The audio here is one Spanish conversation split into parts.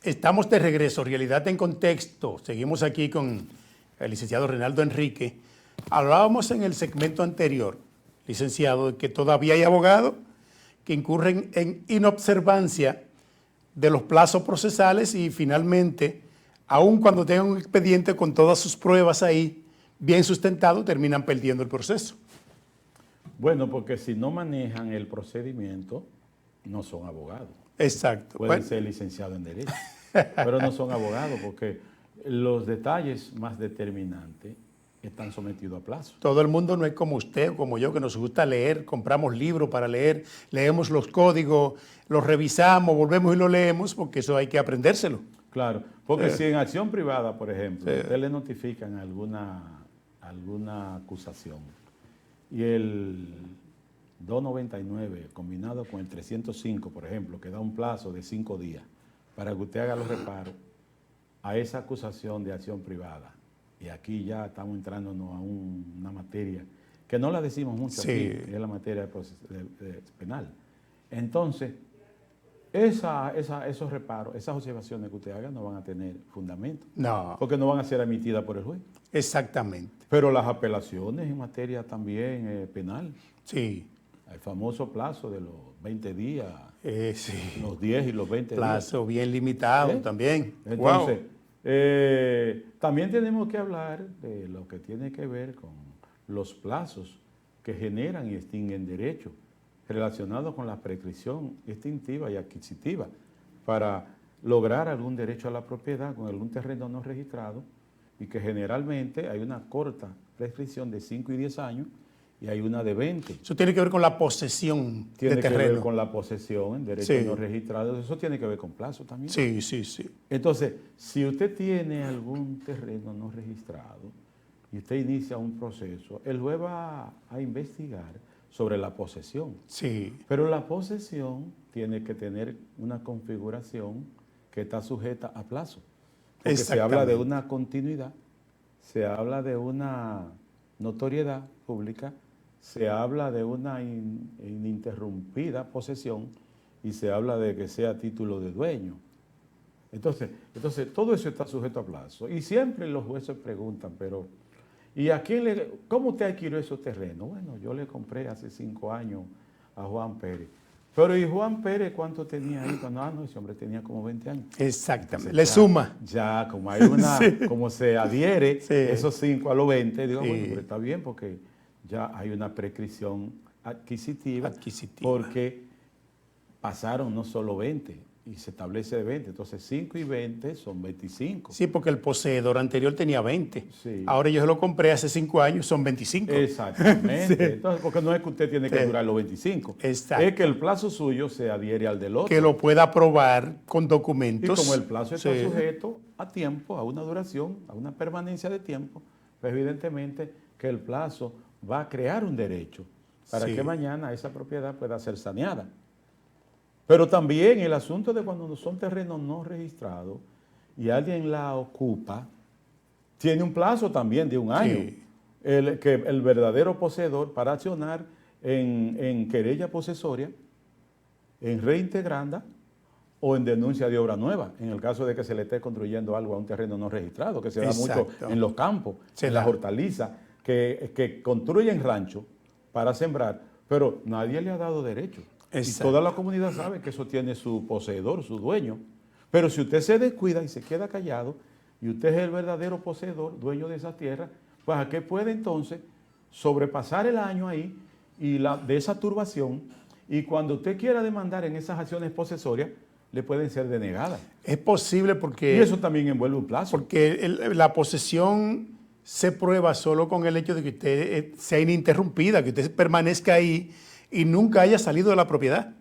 Estamos de regreso, Realidad en Contexto. Seguimos aquí con el licenciado Reinaldo Enrique. Hablábamos en el segmento anterior, licenciado, de que todavía hay abogados que incurren en inobservancia de los plazos procesales y finalmente, aun cuando tengan un expediente con todas sus pruebas ahí, bien sustentado, terminan perdiendo el proceso. Bueno, porque si no manejan el procedimiento, no son abogados. Exacto. Pueden ser licenciados en Derecho, pero no son abogados porque los detalles más determinantes están sometidos a plazo. Todo el mundo no es como usted o como yo, que nos gusta leer, compramos libros para leer, leemos los códigos, los revisamos, volvemos y lo leemos, porque eso hay que aprendérselo. Claro, porque si en acción privada, por ejemplo, usted le notifican alguna acusación y el 299 combinado con el 305, por ejemplo, que da un plazo de 5 días para que usted haga los reparos a esa acusación de acción privada. Y aquí ya estamos entrándonos a una materia que no la decimos mucho Sí. aquí, es la materia de penal. Entonces, esos reparos, esas observaciones que usted haga no van a tener fundamento. No, Porque no van a ser emitidas por el juez. exactamente. Pero las apelaciones en materia también penal, Sí, el famoso plazo de los 20 días, sí. los 10 y los 20 días. Plazo bien limitado también. Entonces, Wow. también tenemos que hablar de lo que tiene que ver con los plazos que generan y extinguen derechos relacionados con la prescripción extintiva y adquisitiva para lograr algún derecho a la propiedad con algún terreno no registrado, y que generalmente hay una corta prescripción de 5 y 10 años y hay una de 20. Eso tiene que ver con la posesión Tiene de que terreno. ver con la posesión en derechos Sí. no registrados, eso tiene que ver con plazo también. Sí, sí, sí. Entonces, si usted tiene algún terreno no registrado y usted inicia un proceso, el juez va a investigar sobre la posesión. Sí, Pero la posesión tiene que tener una configuración que está sujeta a plazo. Porque se habla de una continuidad, se habla de una notoriedad pública, se habla de una ininterrumpida posesión y se habla de que sea título de dueño. Entonces todo eso está sujeto a plazo. Y siempre los jueces preguntan, pero ¿y a quién cómo usted adquirió esos terrenos? Bueno, yo le compré hace 5 años a Juan Pérez. Pero ¿y Juan Pérez cuánto tenía ahí? No, ese hombre tenía como 20 años. exactamente. Entonces, Le suma. Ya, como hay una, Sí. como se adhiere Sí. esos 5 a los 20, digo, Sí. bueno, pero está bien porque ya hay una prescripción adquisitiva. Porque pasaron no solo 20 y se establece de 20, entonces 5 y 20 son 25. Sí, porque el poseedor anterior tenía 20. Sí. Ahora yo se lo compré hace 5 años, son 25. Exactamente. Sí. Entonces, porque no es que usted tiene que Sí. durar los 25. Exacto. Es que el plazo suyo se adhiere al del otro. Que lo pueda probar con Y documentos. como el plazo está Sí. sujeto a tiempo, a una duración, a una permanencia de tiempo, pues evidentemente que el plazo va a crear un derecho para Sí. que mañana esa propiedad pueda ser saneada. Pero también el asunto de cuando son terrenos no registrados y alguien la ocupa, tiene un plazo también de 1 año. Sí. Que el verdadero poseedor para accionar en querella posesoria, en reintegranda o en denuncia de obra nueva, en el caso de que se le esté construyendo algo a un terreno no registrado, que se da mucho Exacto. en los campos, en las hortalizas, que construyen ranchos para sembrar, pero nadie le ha dado derecho. Exacto. Y toda la comunidad sabe que eso tiene su poseedor, su dueño. Pero si usted se descuida y se queda callado, y usted es el verdadero poseedor, dueño de esa tierra, pues ¿a qué puede entonces sobrepasar el año ahí y de esa turbación? Y cuando usted quiera demandar en esas acciones posesorias, le pueden ser denegadas. Es posible porque... Y eso también envuelve un plazo. Porque la posesión se prueba solo con el hecho de que usted sea ininterrumpida, que usted permanezca ahí y nunca haya salido de la propiedad.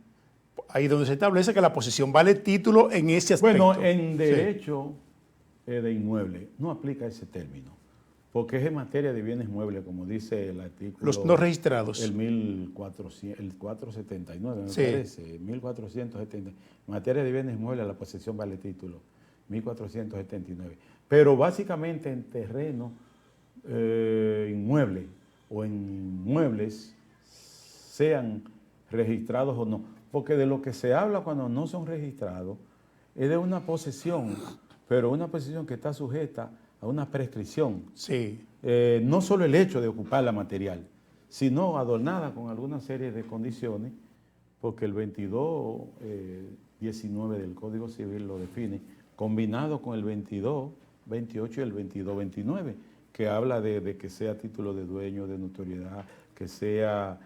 Ahí donde se establece que la posesión vale título en ese aspecto. Bueno, en derecho de inmueble no aplica ese término, porque es en materia de bienes muebles, como dice el artículo... Los no registrados. El 479, me Sí. parece, 1470. En materia de bienes muebles la posesión vale título, 1479. Pero básicamente en terreno inmueble o en inmuebles, sean registrados o no, porque de lo que se habla cuando no son registrados es de una posesión, pero una posesión que está sujeta a una prescripción. Sí. No solo el hecho de ocupar la material, sino adornada con alguna serie de condiciones, porque el 22.19 del Código Civil lo define, combinado con el 22.28 y el 22.29, que habla de que sea título de dueño, de notoriedad, que sea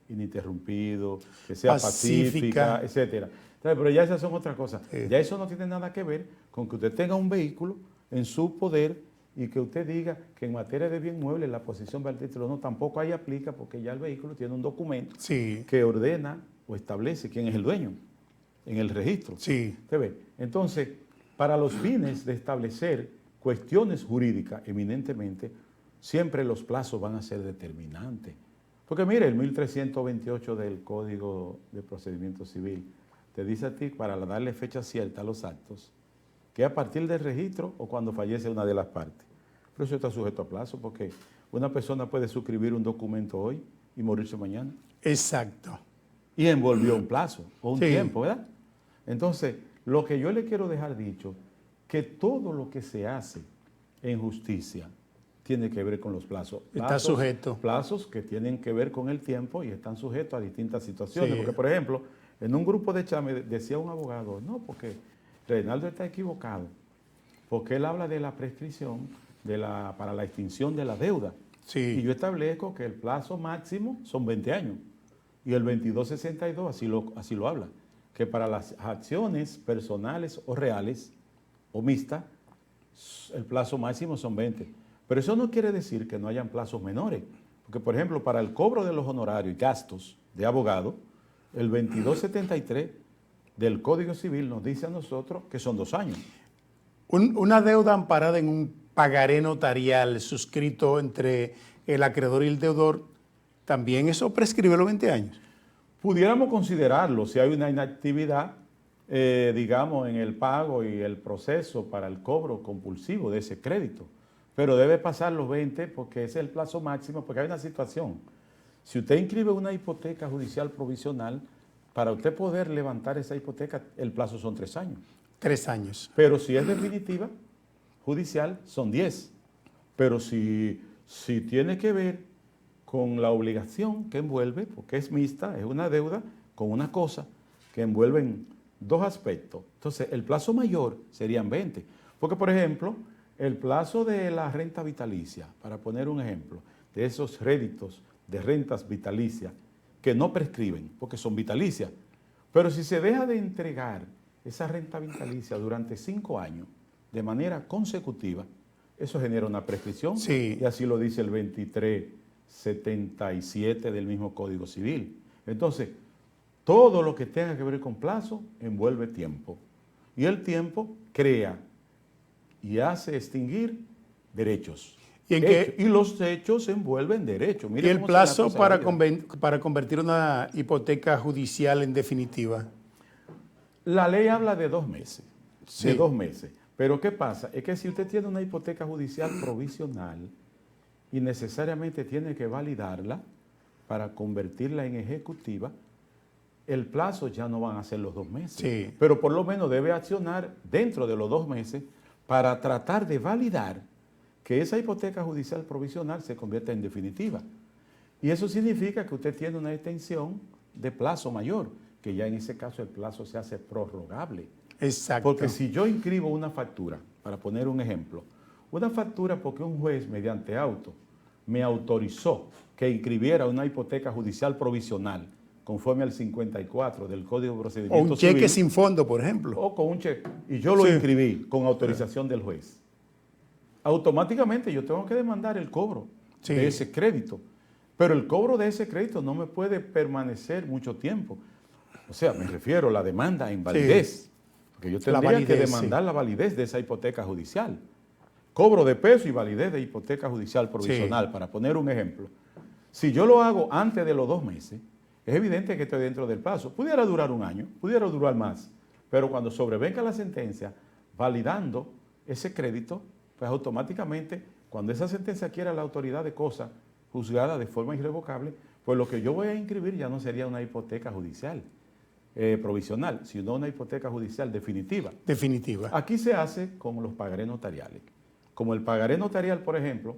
ininterrumpido, que sea pacífica, etcétera. Entonces, pero ya esas son otras cosas. Ya eso no tiene nada que ver con que usted tenga un vehículo en su poder y que usted diga que en materia de bien mueble la posesión del título no, tampoco ahí aplica, porque ya el vehículo tiene un documento que ordena o establece quién es el dueño en el registro. Sí. ¿Usted ve? Entonces, para los fines de establecer cuestiones jurídicas, eminentemente, siempre los plazos van a ser determinantes. Porque mire, el 1328 del Código de Procedimiento Civil te dice a ti, para darle fecha cierta a los actos, que a partir del registro o cuando fallece una de las partes. Pero eso está sujeto a plazo, porque una persona puede suscribir un documento hoy y morirse mañana. Exacto. Y envolvió un plazo o un tiempo, ¿verdad? Entonces, lo que yo le quiero dejar dicho, que todo lo que se hace en justicia tiene que ver con los plazos. Está sujeto. Plazos que tienen que ver con el tiempo y están sujetos a distintas situaciones. Porque, por ejemplo, en un grupo de examen decía un abogado, no, porque Reinaldo está equivocado, porque él habla de la prescripción para la extinción de la deuda. Sí. Y yo establezco que el plazo máximo son 20 años. Y el 2262 así lo habla, que para las acciones personales o reales o mixtas, el plazo máximo son 20. Pero eso no quiere decir que no hayan plazos menores. Porque, por ejemplo, para el cobro de los honorarios y gastos de abogado, el 2273 del Código Civil nos dice a nosotros que son 2 años. Una deuda amparada en un pagaré notarial suscrito entre el acreedor y el deudor, ¿también eso prescribe los 20 años? Pudiéramos considerarlo si hay una inactividad, digamos, en el pago y el proceso para el cobro compulsivo de ese crédito. Pero debe pasar los 20 porque ese es el plazo máximo, porque hay una situación. Si usted inscribe una hipoteca judicial provisional, para usted poder levantar esa hipoteca, el plazo son 3 años. 3 años. Pero si es definitiva, judicial, son 10. Pero si tiene que ver con la obligación que envuelve, porque es mixta, es una deuda con una cosa que envuelven 2 aspectos. Entonces, el plazo mayor serían 20. Porque, por ejemplo, el plazo de la renta vitalicia, para poner un ejemplo, de esos réditos de rentas vitalicias que no prescriben, porque son vitalicias, pero si se deja de entregar esa renta vitalicia durante 5 años de manera consecutiva, eso genera una prescripción, y así lo dice el 2377 del mismo Código Civil. Entonces, todo lo que tenga que ver con plazo envuelve tiempo, y el tiempo crea y hace extinguir derechos. Y los hechos envuelven derechos. ¿Y el plazo para convertir una hipoteca judicial en definitiva? La ley habla de 2 meses. De 2 meses. Pero ¿qué pasa? Es que si usted tiene una hipoteca judicial provisional y necesariamente tiene que validarla para convertirla en ejecutiva, el plazo ya no van a ser los 2 meses. Pero por lo menos debe accionar dentro de los 2 meses para tratar de validar que esa hipoteca judicial provisional se convierta en definitiva. Y eso significa que usted tiene una extensión de plazo mayor, que ya en ese caso el plazo se hace prorrogable. Exacto. Porque si yo inscribo una factura, para poner un ejemplo, una factura porque un juez mediante auto me autorizó que inscribiera una hipoteca judicial provisional conforme al 54 del Código de Procedimiento Civil. O un cheque sin fondo, por ejemplo. O con un cheque. Y yo lo inscribí con autorización del juez. Automáticamente yo tengo que demandar el cobro de ese crédito. Pero el cobro de ese crédito no me puede permanecer mucho tiempo. O sea, me refiero a la demanda en validez. Porque yo tendría que demandar la validez de esa hipoteca judicial. Cobro de peso y validez de hipoteca judicial provisional, para poner un ejemplo. Si yo lo hago antes de los 2 meses, es evidente que estoy dentro del plazo. Pudiera durar 1 año, pudiera durar más. Pero cuando sobrevenga la sentencia, validando ese crédito, pues automáticamente, cuando esa sentencia quiera la autoridad de cosa juzgada de forma irrevocable, pues lo que yo voy a inscribir ya no sería una hipoteca judicial, provisional, sino una hipoteca judicial definitiva. Definitiva. Aquí se hace con los pagarés notariales. Como el pagaré notarial, por ejemplo,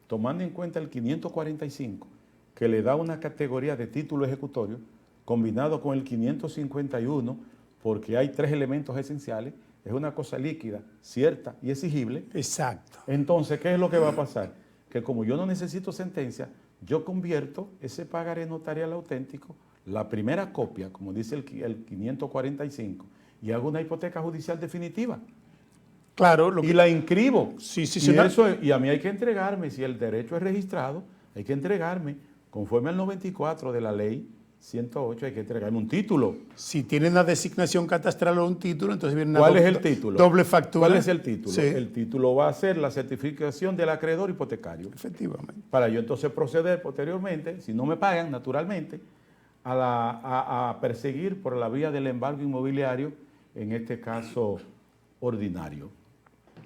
tomando en cuenta el 545, que le da una categoría de título ejecutorio, combinado con el 551, porque hay 3 elementos esenciales, es una cosa líquida, cierta y exigible. Exacto. Entonces, ¿qué es lo que va a pasar? Que como yo no necesito sentencia, yo convierto ese pagaré notarial auténtico, la primera copia, como dice el 545, y hago una hipoteca judicial definitiva. Claro. Y la inscribo. Sí, Y a mí hay que entregarme, si el derecho es registrado, hay que entregarme, conforme al 94 de la ley 108, hay que entregarme un título. Si tienen una designación catastral o un título, entonces viene una ¿Cuál es el título? Doble factura. ¿Cuál es el título? Sí. El título va a ser la certificación del acreedor hipotecario. Efectivamente. Para yo entonces proceder posteriormente, si no me pagan, naturalmente, a perseguir por la vía del embargo inmobiliario, en este caso ordinario.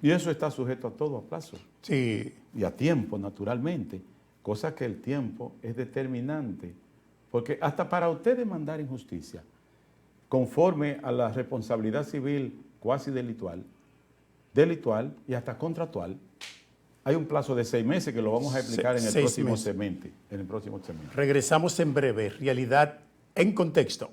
Y eso está sujeto a todo, a plazo. Sí. Y a tiempo, naturalmente. Cosa que el tiempo es determinante. Porque hasta para usted demandar injusticia, conforme a la responsabilidad civil cuasi delitual y hasta contractual, hay un plazo de 6 meses que lo vamos a explicar en el próximo segmento. Regresamos en breve. Realidad en contexto.